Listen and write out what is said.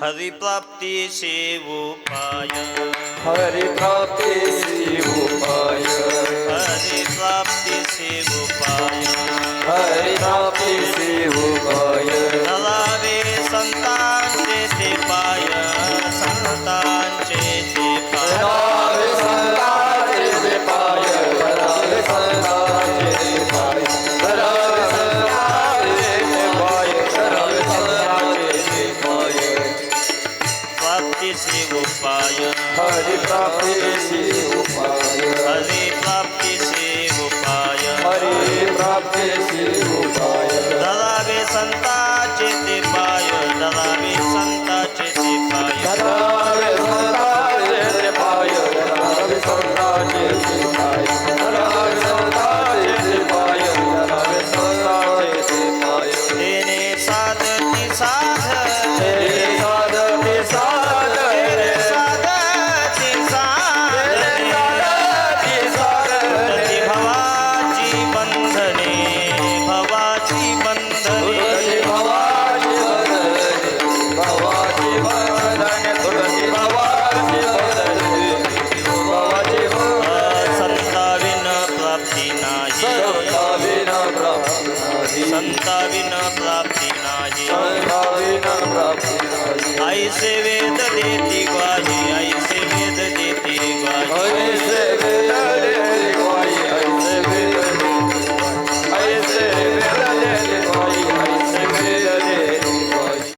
हरिप्राप्तीचे उपाय हरिप्राप्तीचे उपाय हरिप्राप्तीचे उपाय हरिप्राप्तीचे उपाय धरावे संतांचे ते पाय संतांचे ते पाय धरावे संतांचे पाय धरावे संतांचे पाय धरावे संतांचे पाय धरावे संतांचे पाय प्राप्तीचे उपाय हरिप्राप्तीचे उपाय हरिप्राप्तीचे उपाय हरिप्राप्तीचे उपाय धरावे संतांचे ते पाय धरावे संतांचे ते पाय धरावे संतांचे पाय धरावे संतांचे पाय धरावे संतांचे पाय धरावे संतांचे पाय तेने साधती साध तेरे साधते साध तेने साधती साध तेरे साधते साध तुटती भवाची बंधने भवाची बंधने तुझी भवाची बंधने भवाची बंधने तुझी भवाची बंधने भवाची बंधने संताविन प्राप्ती नाही संताविना प्राप्ती नाही संताविन प्राप्ती नाही संताविना प्राप्ती नाही ऐसे वेद देती ग्वाही